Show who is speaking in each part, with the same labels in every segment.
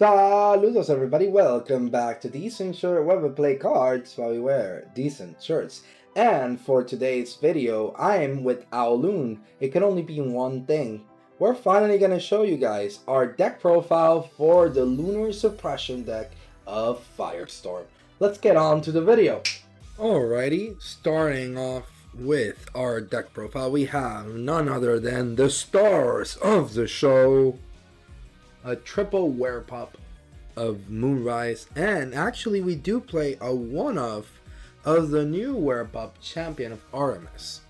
Speaker 1: Saludos everybody, welcome back to Decent Shirt, where we play cards while we wear decent shirts. And for today's video, I'm with Owloon. It can only be one thing. We're finally gonna show you guys our deck profile for the Lunar Suppression deck of Firestorm. Let's get on to the video. Alrighty, starting off with our deck profile, we have none other than the stars of the show. A triple werepup of Moonrise, and actually we do play a one-of the new werepup champion of Artemis.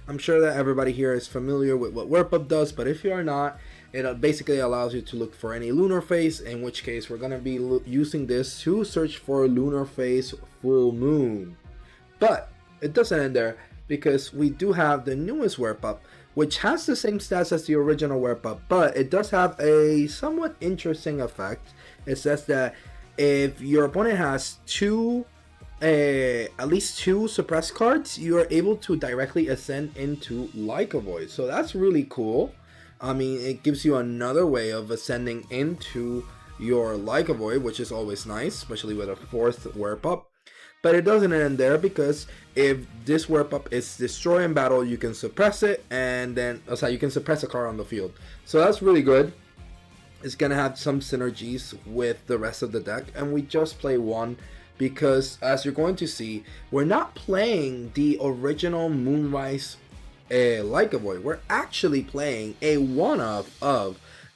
Speaker 1: I'm sure that everybody here is familiar with what werepup does, but if you are not, it basically allows you to look for any lunar phase, in which case we're going to be using this to search for lunar phase full moon. But it doesn't end there, because we do have the newest werepup, which has the same stats as the original werepup, but it does have a somewhat interesting effect. It says that if your opponent has at least two suppressed cards, you are able to directly ascend into Like a Void. So that's really cool. I mean, it gives you another way of ascending into your Like a Void, which is always nice, especially with a fourth werepup. But it doesn't end there, because if this werepup is destroyed in battle, you can suppress it, and then you can suppress a card on the field. So that's really good. It's gonna have some synergies with the rest of the deck, and we just play one because, as you're going to see, we're not playing the original Moonrise Like a Void. We're actually playing a one-of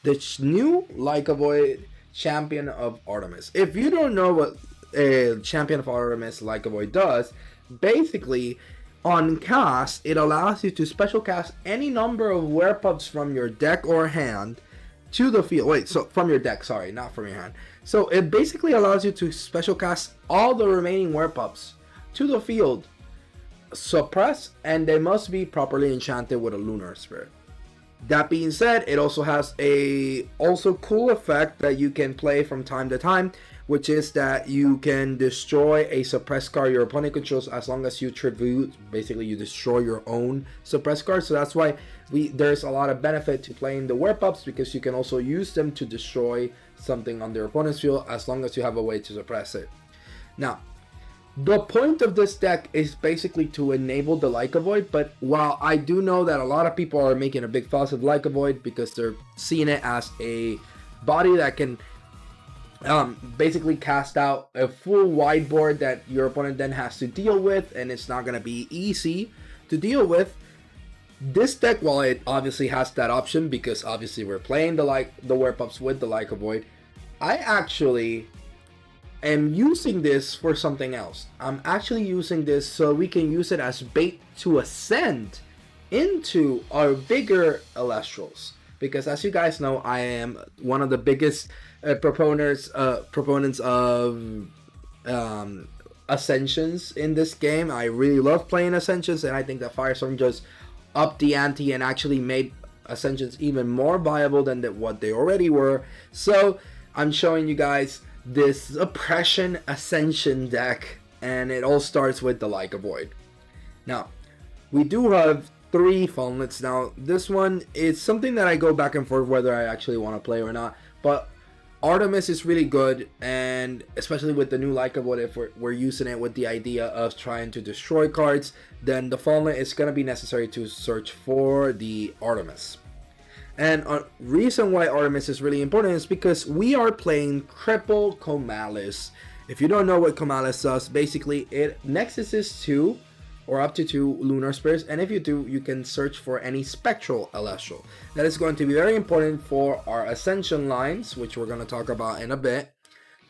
Speaker 1: the new Like a Void champion of Artemis. If you don't know what a champion of Artemis Like a Void does, basically on cast it allows you to special cast any number of werepups from your deck or hand to the field. From your deck, sorry, not from your hand. So it basically allows you to special cast all the remaining werepups to the field, suppress, and they must be properly enchanted with a lunar spirit. That being said, it also has a cool effect that you can play from time to time, which is that you can destroy a suppressed card your opponent controls as long as you tribute. Basically, you destroy your own suppressed card. So that's why there's a lot of benefit to playing the werepups, because you can also use them to destroy something on their opponent's field as long as you have a way to suppress it. Now, the point of this deck is basically to enable the Like a Void, but while I do know that a lot of people are making a big fuss of Like a Void because they're seeing it as a body that can basically cast out a full whiteboard that your opponent then has to deal with, and it's not going to be easy to deal with. This deck, while it obviously has that option, because obviously we're playing the werepups with the Like a Void, I actually am using this for something else. I'm actually using this so we can use it as bait to ascend into our bigger Elestrals. Because as you guys know, I am one of the biggest proponents of Ascensions in this game. I really love playing Ascensions, and I think that Firestorm just upped the ante and actually made Ascensions even more viable than what they already were. So I'm showing you guys this Suppression Ascension deck, and it all starts with the Like a Void. Now, we do have 3 Fallenlets. Now, this one is something that I go back and forth whether I actually want to play or not, but Artemis is really good, and especially with the new Like a Void, if we're using it with the idea of trying to destroy cards, then the Fallenlet is going to be necessary to search for the Artemis. And a reason why Artemis is really important is because we are playing Triple Comalis. If you don't know what Comalis does, basically it nexuses 2 or up to 2 lunar spirits, and if you do, you can search for any spectral Elestral. That is going to be very important for our Ascension lines, which we're going to talk about in a bit.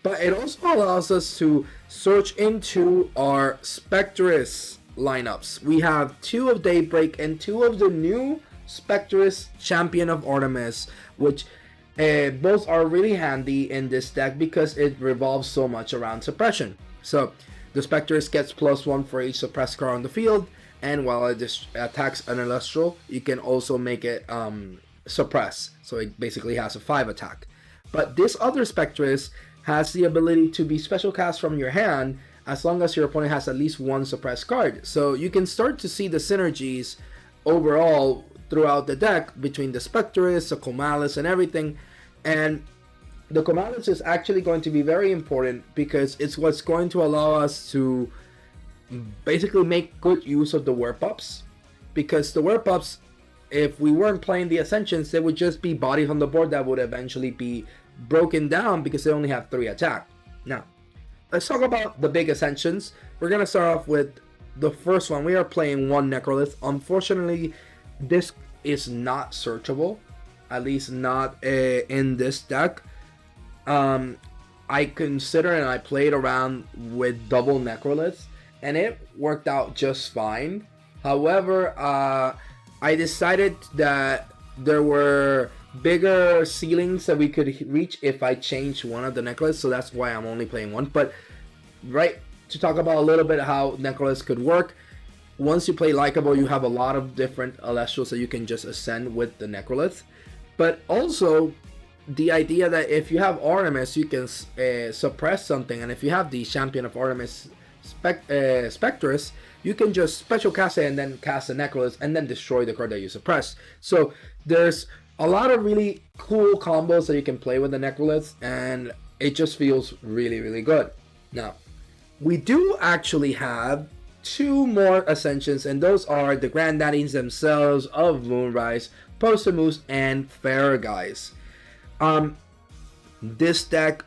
Speaker 1: But it also allows us to search into our Spectress lineups. We have 2 of Daybreak and 2 of the new Spectress Champion of Artemis, which both are really handy in this deck because it revolves so much around suppression. So the Spectress gets +1 for each suppressed card on the field, and while it attacks an Elestral, you can also make it suppress. So it basically has a 5 attack. But this other Spectress has the ability to be special cast from your hand as long as your opponent has at least 1 suppressed card. So you can start to see the synergies overall throughout the deck between the Spectress, the Comalis, and everything. And the command list is actually going to be very important because it's what's going to allow us to basically make good use of the warp ups. Because the warp ups, if we weren't playing the Ascensions, they would just be bodies on the board that would eventually be broken down because they only have 3 attack. Now, let's talk about the big Ascensions. We're going to start off with the first one. We are playing 1 Necrolith. Unfortunately, this is not searchable, at least not in this deck. I consider and I played around with double Necroliths, and it worked out just fine. However, I decided that there were bigger ceilings that we could reach if I changed one of the Necroliths, so that's why I'm only playing 1. But right, to talk about a little bit how Necroliths could work, once you play Likeable, you have a lot of different Elestrals that you can just ascend with the Necrolith. But also, the idea that if you have Artemis, you can suppress something, and if you have the Champion of Artemis Spectress, you can just special cast it and then cast a Necrolith and then destroy the card that you suppress. So there's a lot of really cool combos that you can play with the Necroliths, and it just feels really, really good. Now, we do actually have 2 more Ascensions, and those are the granddaddies themselves of Moonrise, Postamoose, and Farraguys. This deck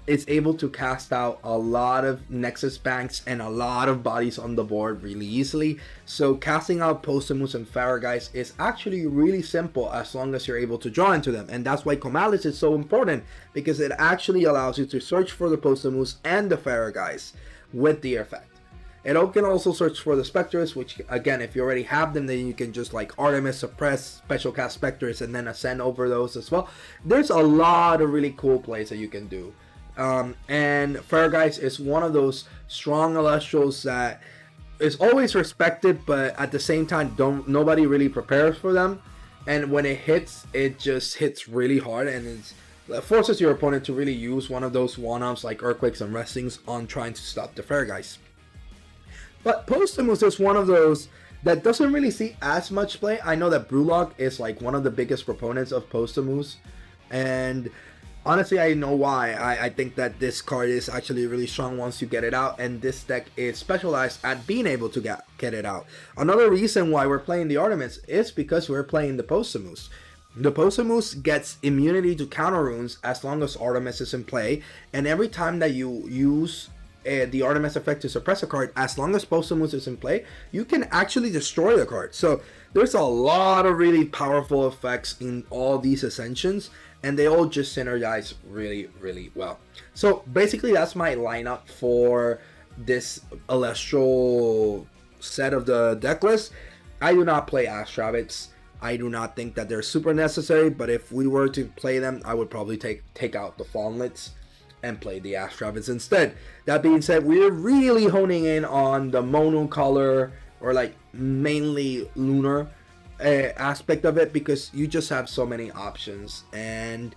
Speaker 1: is able to cast out a lot of Nexus Banks and a lot of bodies on the board really easily. So casting out Postamoose and Farraguys is actually really simple as long as you're able to draw into them. And that's why Comalis is so important, because it actually allows you to search for the Postamoose and the Farraguys with the effect. It can also search for the Spectres, which again, if you already have them, then you can just like Artemis, suppress, special cast Spectres, and then ascend over those as well. There's a lot of really cool plays that you can do. And Farraguys is one of those strong Elestrals that is always respected, but at the same time, nobody really prepares for them. And when it hits, it just hits really hard, and it forces your opponent to really use one of those one-offs like Earthquakes and Restings on trying to stop the Farraguys. But Postamoose is one of those that doesn't really see as much play. I know that Brewlock is like one of the biggest proponents of Postamoose, and honestly, I know why. I think that this card is actually really strong once you get it out, and this deck is specialized at being able to get it out. Another reason why we're playing the Artemis is because we're playing the Postamoose. The Postamoose gets immunity to counter runes as long as Artemis is in play, and every time that you use the Artemis effect to suppress a card, as long as Postamoose is in play, you can actually destroy the card. So there's a lot of really powerful effects in all these Ascensions, and they all just synergize really, really well. So basically, that's my lineup for this Elestral set of the deck list. I do not play Ash Rabbits. I do not think that they're super necessary, but if we were to play them, I would probably take out the Fawnlets and play the Ash Rabbits instead. That being said, we're really honing in on the monocolor, or like mainly lunar aspect of it, because you just have so many options, and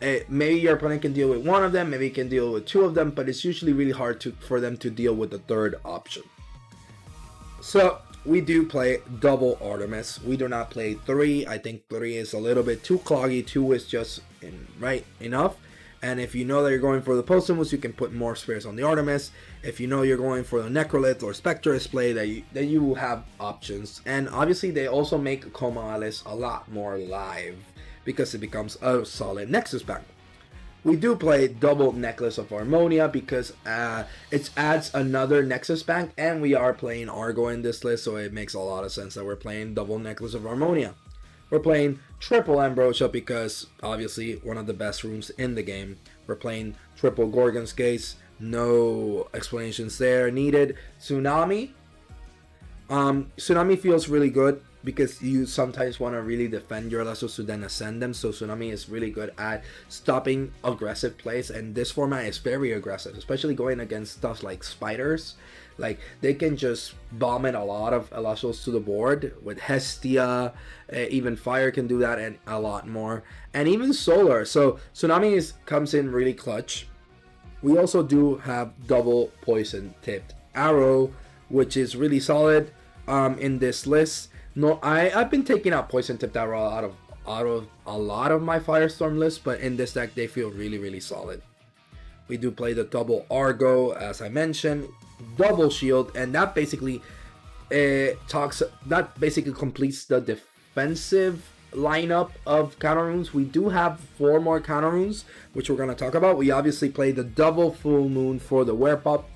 Speaker 1: maybe your opponent can deal with one of them, maybe he can deal with 2 of them, but it's usually really hard for them to deal with the 3rd option. So we do play double Artemis. We do not play 3. I think 3 is a little bit too cloggy. 2 is just right enough. And if you know that you're going for the Postamoose, you can put more spares on the Artemis. If you know you're going for the Necrolith or Spectress play, that you have options. And obviously, they also make Comalis a lot more live, because it becomes a solid Nexus Bank. We do play double Necklace of Harmonia because it adds another Nexus Bank, and we are playing Argo in this list, so it makes a lot of sense that we're playing double Necklace of Harmonia. We're playing triple Ambrosia because obviously one of the best runes in the game. We're playing triple Gorgon's Gaze. No explanations there needed. Tsunami. Tsunami feels really good because you sometimes want to really defend your Elestrals to then ascend them. So Tsunami is really good at stopping aggressive plays, and this format is very aggressive, especially going against stuff like Spiders. Like, they can just vomit a lot of Elestrals to the board with Hestia. Even Fire can do that, and a lot more. And even Solar. So Tsunami comes in really clutch. We also do have double Poison Tipped Arrow, which is really solid in this list. No, I've been taking out Poison Tipped Arrow out of out of a lot of my Firestorm lists, but in this deck they feel really, really solid. We do play the double Argo, as I mentioned, double Shield, and that basically completes the defensive lineup of counter runes. We do have 4 more counter runes, which we're going to talk about. We obviously play the double Full Moon for the Wear Pop.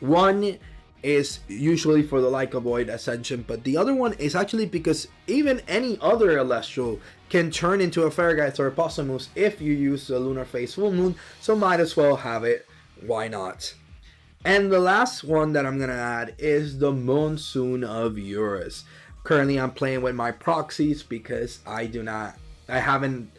Speaker 1: One is usually for the Like a Void Ascension, but the other one is actually because even any other Elestral can turn into a Farrageist or a Possumus if you use the Lunar Phase Full Moon, so might as well have it. Why not? And the last one that I'm going to add is the Monsoon of Eurus. Currently I'm playing with my proxies because I haven't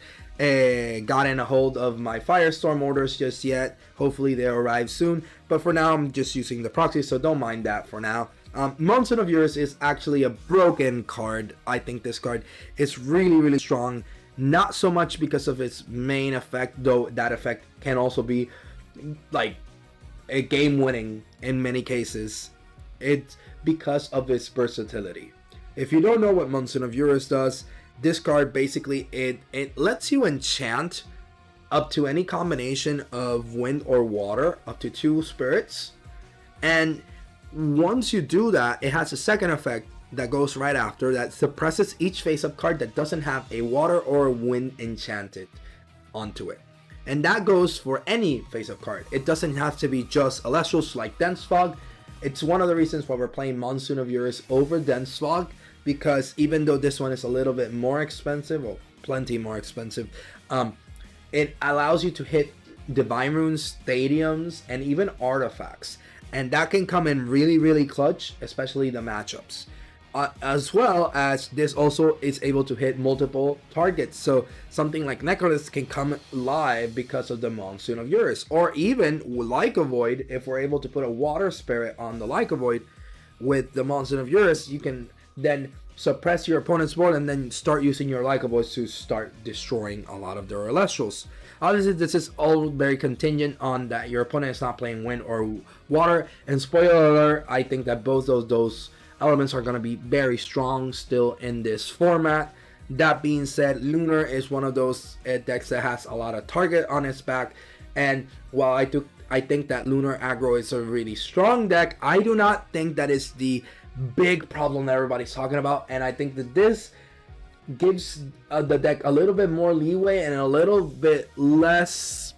Speaker 1: gotten a hold of my Firestorm orders just yet. Hopefully they'll arrive soon, but for now I'm just using the proxies, so don't mind that for now. Monsoon of Eurus is actually a broken card. I think this card is really, really strong. Not so much because of its main effect, though that effect can also be like a game winning in many cases. It's because of its versatility. If you don't know what Monsoon of Eurus does, this card basically it lets you enchant up to any combination of wind or water, up to 2 spirits, and once you do that, it has a second effect that goes right after that suppresses each face-up card that doesn't have a water or wind enchanted onto it. And that goes for any face-up card. It doesn't have to be just Elestrals like Dense Fog. It's one of the reasons why we're playing Monsoon of Eurus over Dense Fog, because even though this one is a little bit more expensive, or plenty more expensive, it allows you to hit Divine Runes, Stadiums, and even Artifacts. And that can come in really, really clutch, especially the matchups. As well as this also is able to hit multiple targets. So something like Necrolis can come live because of the Monsoon of Eurus. Or even Like a Void, if we're able to put a Water Spirit on the Like a Void with the Monsoon of Eurus, you can then suppress your opponent's board and then start using your Like a Void to start destroying a lot of their Elestrals. Obviously, this is all very contingent on that your opponent is not playing wind or water. And spoiler alert, I think that both of those elements are going to be very strong still in this format. That being said, Lunar is one of those decks that has a lot of target on its back. And while I think that Lunar aggro is a really strong deck, I do not think that is the big problem that everybody's talking about. And I think that this gives the deck a little bit more leeway and a little bit less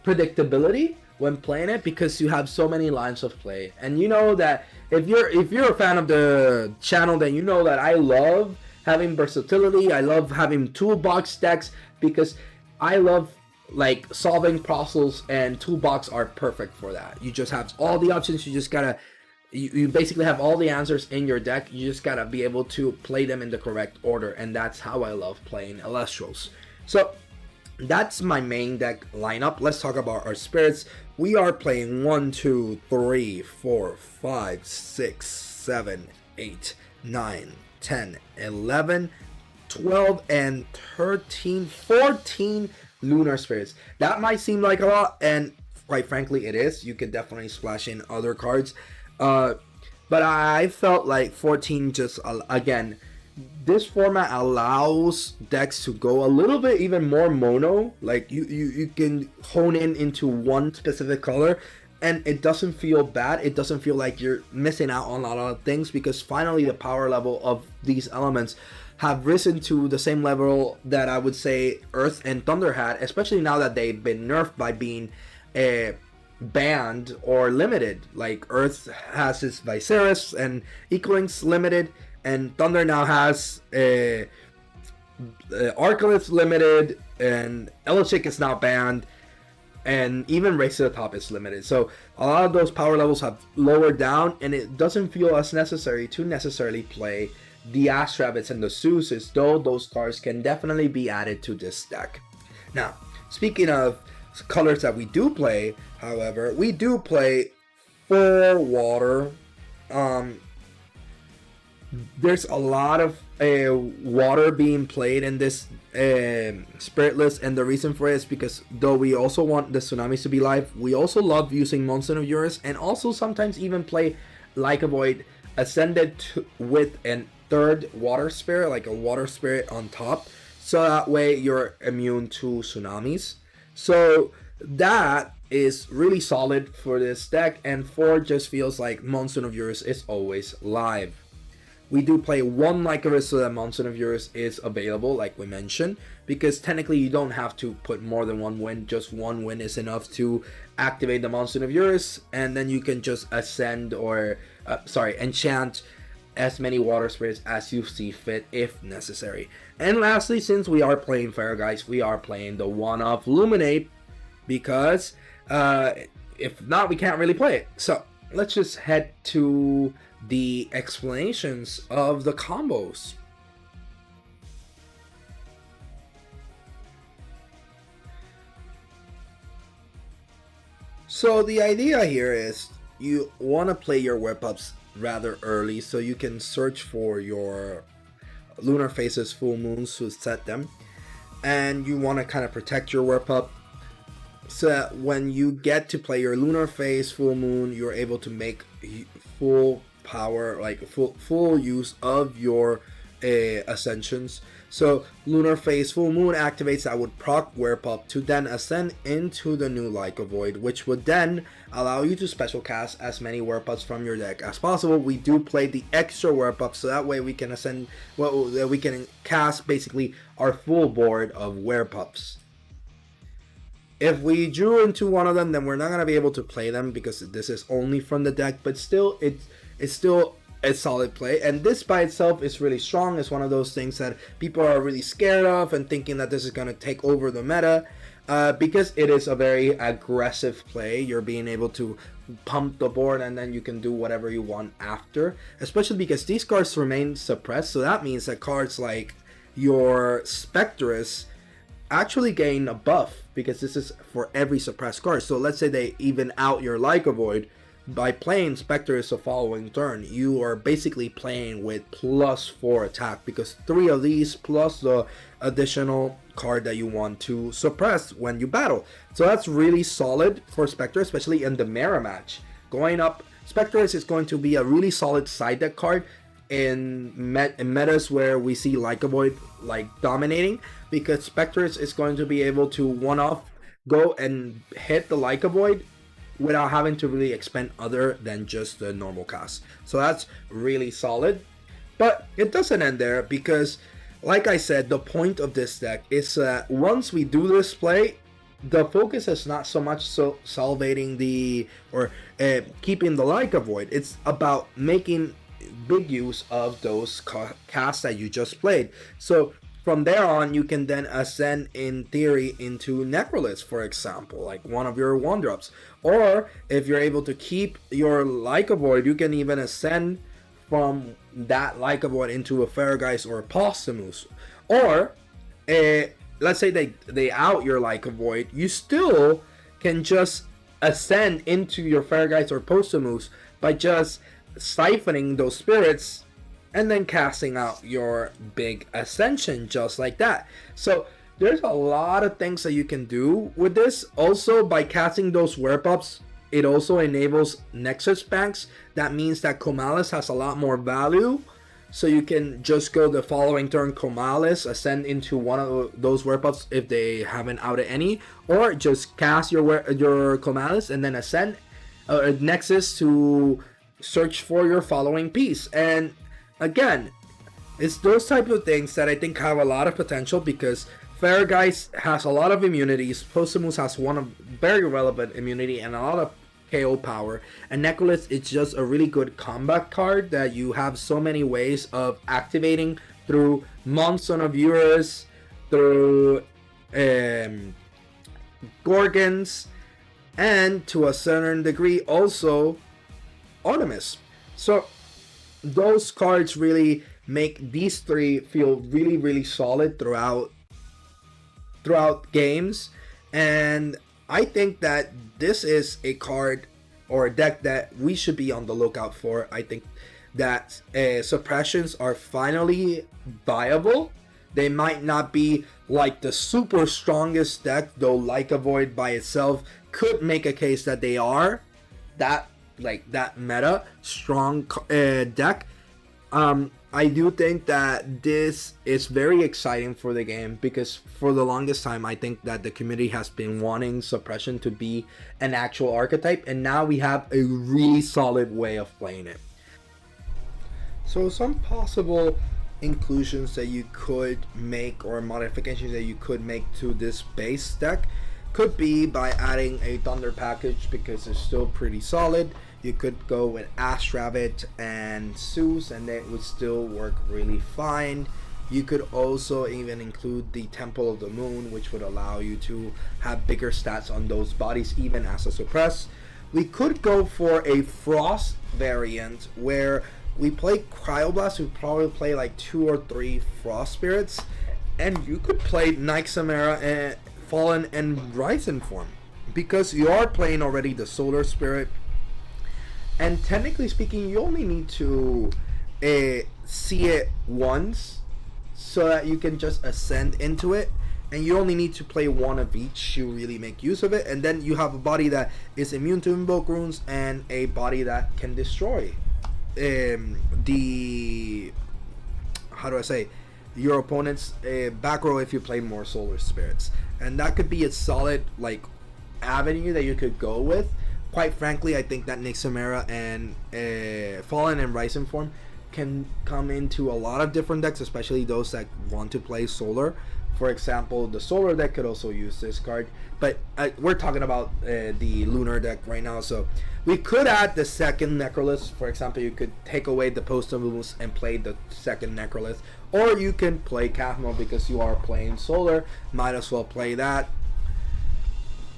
Speaker 1: predictability when playing it, because you have so many lines of play. And you know that if you're a fan of the channel, then you know that I love having versatility. I love having toolbox decks because I love like solving puzzles, and toolbox are perfect for that. You just have all the options. You just gotta you basically have all the answers in your deck. You just gotta be able to play them in the correct order, and that's how I love playing Elestrals. So that's my main deck lineup. Let's talk about our spirits. We are playing 1, 2, 3, 4, 5, 6, 7, 8, 9, 10, 11, 12, and 13, 14 Lunar Spirits. That might seem like a lot, and quite frankly it is. You could definitely splash in other cards. But I felt like 14 just, again, this format allows decks to go a little bit even more mono. Like you can hone in into one specific color, and it doesn't feel bad. It doesn't feel like you're missing out on a lot of things, because finally the power level of these elements have risen to the same level that I would say Earth and Thunder had, especially now that they've been nerfed by being banned or limited. Like Earth has its Viserys and Equalings limited, and Thunder now has Archelaus limited, and Elechic is now banned, and even Race to the Top is limited. So a lot of those power levels have lowered down, and it doesn't feel as necessary to necessarily play the Ash Rabbits and the Zeus's, though those cards can definitely be added to this deck. Now, speaking of colors that we do play, however, we do play 4 water. There's a lot of water being played in this spirit list, and the reason for it is because though we also want the Tsunamis to be live, we also love using Monsoon of Eurus, and also sometimes even play Like a Void Ascended with an third water spirit, like a water spirit on top, so that way you're immune to tsunamis. So that is really solid for this deck, and 4 just feels like Monsoon of Eurus is always live. We do play one Lycanroc so that Monsoon of Eurus is available, like we mentioned, because technically you don't have to put more than one win, just one win is enough to activate the Monsoon of Eurus, and then you can just ascend or, enchant as many water spirits as you see fit if necessary. And lastly, since we are playing Fairegeist, we are playing the one-off Luminate, because if not, we can't really play it. So let's just head to the explanations of the combos. So the idea here is you want to play your whip-ups rather early so you can search for your lunar phases, full moons to set them, and you want to kind of protect your whip-up so that when you get to play your lunar phase, full moon, you're able to make full power, like full use of your ascensions. So lunar phase full moon activates that would proc Whip-Up to then ascend into the new Leica Void, which would then allow you to special cast as many Whip-Ups from your deck as possible. We do play the extra Whip-Up so that way we can ascend, well, we can cast basically our full board of Whip-Ups. If we drew into one of them, then we're not going to be able to play them because this is only from the deck, but still it's still a solid play, and this by itself is really strong. It's one of those things that people are really scared of and thinking that this is going to take over the meta, because it is a very aggressive play. You're being able to pump the board and then you can do whatever you want after, especially because these cards remain suppressed, so that means that cards like your Spectrus actually gain a buff because this is for every suppressed card. So let's say they even out your Leica Void. By playing Spectrus the following turn, you are basically playing with +4 attack because 3 of these plus the additional card that you want to suppress when you battle. So that's really solid for Spectre, especially in the mirror match. Going up, Spectrus is going to be a really solid side deck card in metas where we see Leica Void like dominating, because Spectrus is going to be able to one-off go and hit the Leica Void without having to really expend other than just the normal cast. So that's really solid. But it doesn't end there, because like I said, the point of this deck is that once we do this play, the focus is not so much salvating the or keeping the Leica Void. It's about making big use of those casts that you just played. So from there on, you can then ascend in theory into Necrolis, for example, like one of your 1-drops. Or if you're able to keep your Leica Void, you can even ascend from that Leica Void into a Fairegeist or a Posthumous. Or let's say they out your Leica Void, you still can just ascend into your Fairegeist or Posthumous by just siphoning those spirits and then casting out your big ascension just like that. So there's a lot of things that you can do with this. Also, by casting those Whip-Ups, it also enables Nexus banks. That means that Comalis has a lot more value, so you can just go the following turn Comalis, ascend into one of those Whip-Ups if they haven't outed any, or just cast your Comalis and then ascend Nexus to search for your following piece. And again, it's those type of things that I think have a lot of potential, because Fairegeist has a lot of immunities, Posthumous has one of very relevant immunity and a lot of KO power, and Necrolis is just a really good combat card that you have so many ways of activating through Monsoon of Eurus, through Gorgons, and to a certain degree also Artemis. So those cards really make these three feel really, really solid throughout games, and I think that this is a card or a deck that we should be on the lookout for. I think that suppressions are finally viable. They might not be like the super strongest deck, though Leica Void by itself could make a case that they are that meta strong deck. I do think that this is very exciting for the game, because for the longest time I think that the community has been wanting suppression to be an actual archetype, and now we have a really solid way of playing it. So some possible inclusions that you could make, or modifications that you could make to this base deck, could be by adding a Thunder package, because it's still pretty solid. You could go with Ash Rabbit and Zeus, and it would still work really fine. You could also even include the Temple of the Moon, which would allow you to have bigger stats on those bodies even as a suppress. We could go for a Frost variant where we play Cryoblast. We probably play like 2 or 3 Frost Spirits, and you could play Night Chimera and Fallen and Rising form, because you are playing already the Solar Spirit, and technically speaking you only need to see it once so that you can just ascend into it, and you only need to play 1 of each to really make use of it, and then you have a body that is immune to invoke runes and a body that can destroy the, how do I say, your opponent's back row if you play more Solar Spirits. And that could be a solid like avenue that you could go with. Quite frankly, I think that Nick Chimera and Fallen and Rising form can come into a lot of different decks, especially those that want to play Solar. For example, the Solar deck could also use this card, but we're talking about the Lunar deck right now. So we could add the second Necrolith. For example, you could take away the Post-it moves and play the second Necrolith, or you can play Kathmo because you are playing Solar. Might as well play that.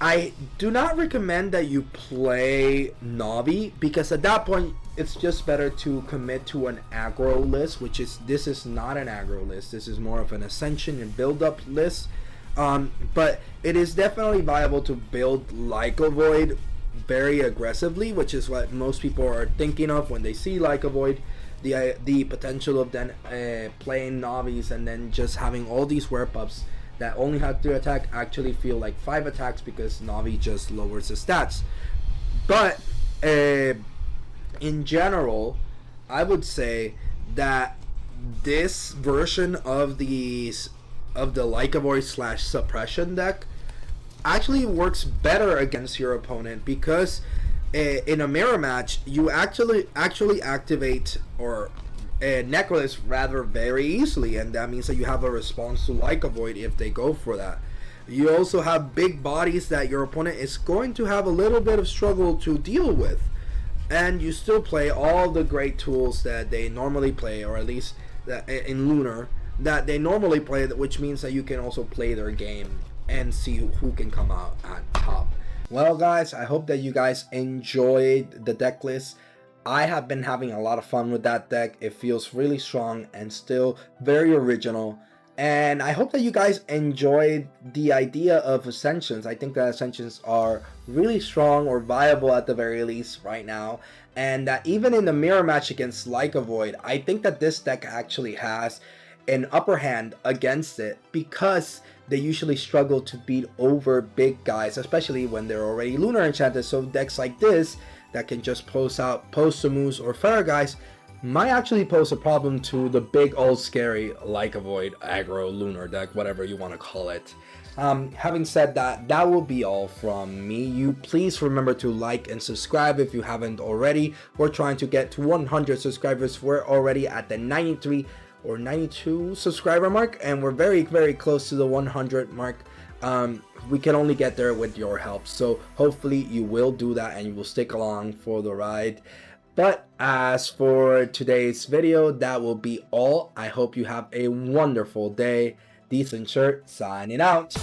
Speaker 1: I do not recommend that you play Navi, because at that point it's just better to commit to an aggro list, which is, this is not an aggro list. This is more of an ascension and build up list. But it is definitely viable to build Like a Void very aggressively, which is what most people are thinking of when they see Like a Void. The potential of then playing Navis and then just having all these werp ups that only have 3 attack actually feel like 5 attacks, because Navi just lowers the stats. But in general, I would say that this version of the Like a Void / suppression deck actually works better against your opponent, because in a mirror match you actually activate or Necrolith rather very easily, and that means that you have a response to Like a Void if they go for that. You also have big bodies that your opponent is going to have a little bit of struggle to deal with, and you still play all the great tools that they normally play, or at least that in Lunar that they normally play, which means that you can also play their game and see who can come out at top. Well guys, I hope that you guys enjoyed the deck list. I have been having a lot of fun with that deck. It feels really strong and still very original. And I hope that you guys enjoyed the idea of Ascensions. I think that Ascensions are really strong, or viable at the very least right now. And that even in the mirror match against Like a Void, I think that this deck actually has an upper hand against it, because they usually struggle to beat over big guys, especially when they're already Lunar Enchanted. So decks like this that can just post out Postamoose or Feather guys might actually pose a problem to the big old scary Like a Void aggro Lunar deck, whatever you want to call it. Having said that, that will be all from me. You please remember to like and subscribe if you haven't already. We're trying to get to 100 subscribers. We're already at the 93 or 92 subscriber mark, and we're very close to the 100 mark. We can only get there with your help, so hopefully you will do that and you will stick along for the ride. But as for today's video, that will be all. I hope you have a wonderful day. Decent Shirt signing out.